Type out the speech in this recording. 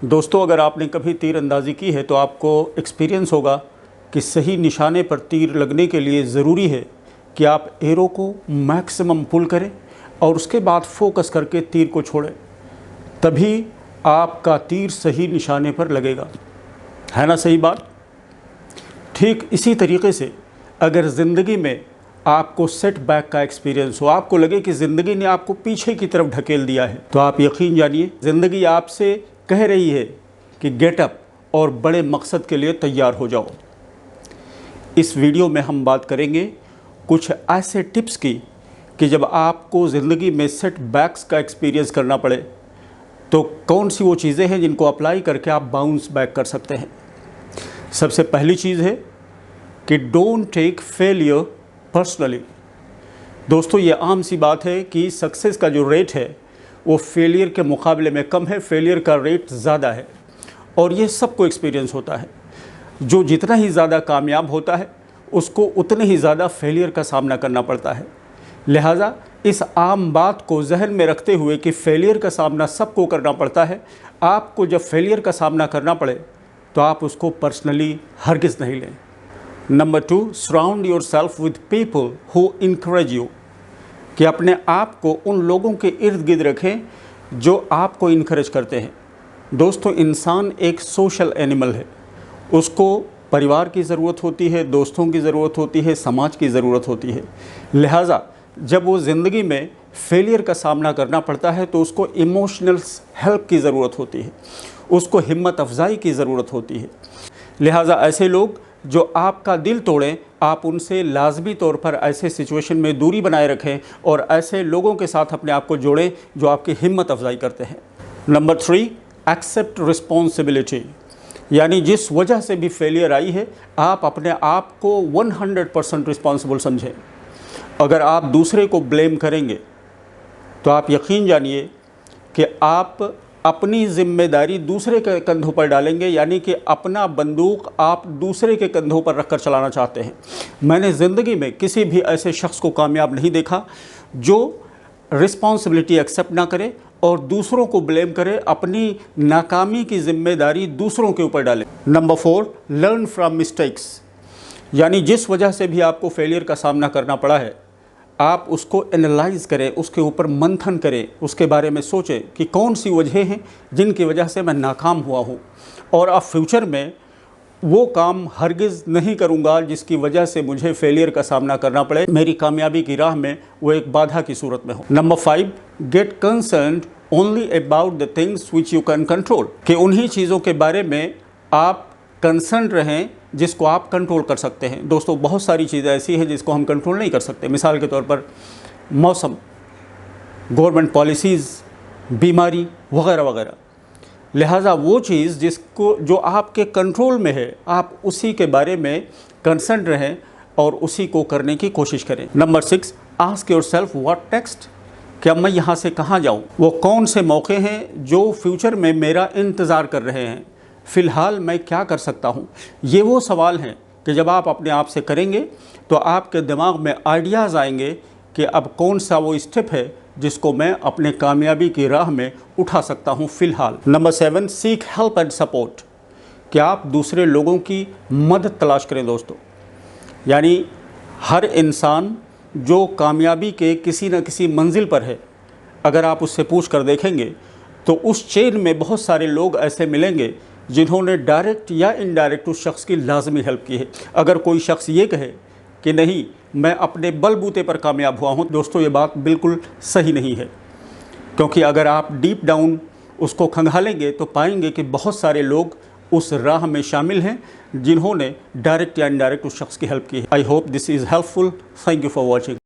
दोस्तों, अगर आपने कभी तीर अंदाज़ी की है तो आपको एक्सपीरियंस होगा कि सही निशाने पर तीर लगने के लिए ज़रूरी है कि आप एरो को मैक्सिमम पुल करें और उसके बाद फोकस करके तीर को छोड़ें, तभी आपका तीर सही निशाने पर लगेगा। है ना सही बात? ठीक इसी तरीके से अगर ज़िंदगी में आपको सेटबैक का एक्सपीरियंस हो, आपको लगे कि ज़िंदगी ने आपको पीछे की तरफ ढकेल दिया है, तो आप यकीन जानिए ज़िंदगी आपसे कह रही है कि गेट अप और बड़े मकसद के लिए तैयार हो जाओ। इस वीडियो में हम बात करेंगे कुछ ऐसे टिप्स की कि जब आपको ज़िंदगी में सेटबैक्स का एक्सपीरियंस करना पड़े तो कौन सी वो चीज़ें हैं जिनको अप्लाई करके आप बाउंस बैक कर सकते हैं। सबसे पहली चीज़ है कि डोंट टेक फेलियर पर्सनली। दोस्तों, ये आम सी बात है कि सक्सेस का जो रेट है वो फेलियर के मुकाबले में कम है, फेलियर का रेट ज़्यादा है और ये सबको एक्सपीरियंस होता है। जो जितना ही ज़्यादा कामयाब होता है उसको उतने ही ज़्यादा फेलियर का सामना करना पड़ता है। लिहाजा इस आम बात को जहन में रखते हुए कि फेलियर का सामना सबको करना पड़ता है, आपको जब फेलियर का सामना करना पड़े तो आप उसको पर्सनली हरगिज़ नहीं लें। Number 2, surround your self with people who encourage you. कि अपने आप को उन लोगों के इर्द गिर्द रखें जो आपको इनकरेज करते हैं। दोस्तों, इंसान एक सोशल एनिमल है, उसको परिवार की ज़रूरत होती है, दोस्तों की ज़रूरत होती है, समाज की ज़रूरत होती है। लिहाजा जब वो ज़िंदगी में फेलियर का सामना करना पड़ता है तो उसको इमोशनल हेल्प की ज़रूरत होती है, उसको हिम्मत अफजाई की ज़रूरत होती है। लिहाजा ऐसे लोग जो आपका दिल तोड़ें, आप उनसे लाजमी तौर पर ऐसे सिचुएशन में दूरी बनाए रखें और ऐसे लोगों के साथ अपने आप को जोड़ें जो आपकी हिम्मत अफजाई करते हैं। Number 3, accept responsibility. यानी जिस वजह से भी फेलियर आई है, आप अपने आप को 100% रिस्पॉन्सिबल समझें। अगर आप दूसरे को ब्लेम करेंगे तो आप यकीन जानिए कि आप अपनी ज़िम्मेदारी दूसरे के कंधों पर डालेंगे, यानी कि अपना बंदूक आप दूसरे के कंधों पर रखकर चलाना चाहते हैं। मैंने ज़िंदगी में किसी भी ऐसे शख्स को कामयाब नहीं देखा जो रिस्पॉन्सिबिलिटी एक्सेप्ट ना करे और दूसरों को ब्लेम करे, अपनी नाकामी की ज़िम्मेदारी दूसरों के ऊपर डाले। Number 4, learn from mistakes. यानी जिस वजह से भी आपको फेलियर का सामना करना पड़ा है, आप उसको एनालाइज करें, उसके ऊपर मंथन करें, उसके बारे में सोचें कि कौन सी वजह हैं जिनकी वजह से मैं नाकाम हुआ हूँ और अब फ्यूचर में वो काम हरगिज़ नहीं करूँगा जिसकी वजह से मुझे फेलियर का सामना करना पड़े, मेरी कामयाबी की राह में वो एक बाधा की सूरत में हो। Number 5, get concerned only about the things which you can control. कि उन्हीं चीज़ों के बारे में आप कंसर्न रहें जिसको आप कंट्रोल कर सकते हैं। दोस्तों, बहुत सारी चीज़ें ऐसी हैं जिसको हम कंट्रोल नहीं कर सकते। मिसाल के तौर पर मौसम, गवर्नमेंट पॉलिसीज़, बीमारी वगैरह वगैरह। लिहाजा वो चीज़ जो आपके कंट्रोल में है, आप उसी के बारे में कंसर्न रहें और उसी को करने की कोशिश करें। Number 6, ask your self what next. क्या मैं यहाँ से कहाँ जाऊँ? वो कौन से मौके हैं जो फ्यूचर में मेरा इंतज़ार कर रहे हैं? फ़िलहाल मैं क्या कर सकता हूँ? ये वो सवाल हैं कि जब आप अपने आप से करेंगे तो आपके दिमाग में आइडियाज़ आएंगे कि अब कौन सा वो स्टेप है जिसको मैं अपने कामयाबी की राह में उठा सकता हूँ फ़िलहाल। Number 7, seek help and support. कि आप दूसरे लोगों की मदद तलाश करें। दोस्तों, यानी हर इंसान जो कामयाबी के किसी न किसी मंजिल पर है, अगर आप उससे पूछ कर देखेंगे तो उस चेन में बहुत सारे लोग ऐसे मिलेंगे जिन्होंने डायरेक्ट या इनडायरेक्ट उस शख्स की लाजमी हेल्प की है। अगर कोई शख्स ये कहे कि नहीं, मैं अपने बलबूते पर कामयाब हुआ हूँ, दोस्तों ये बात बिल्कुल सही नहीं है। क्योंकि अगर आप डीप डाउन उसको खंगालेंगे तो पाएंगे कि बहुत सारे लोग उस राह में शामिल हैं जिन्होंने डायरेक्ट या इनडायरेक्ट उस शख्स की हेल्प की है। I hope this is helpful. Thank you for watching.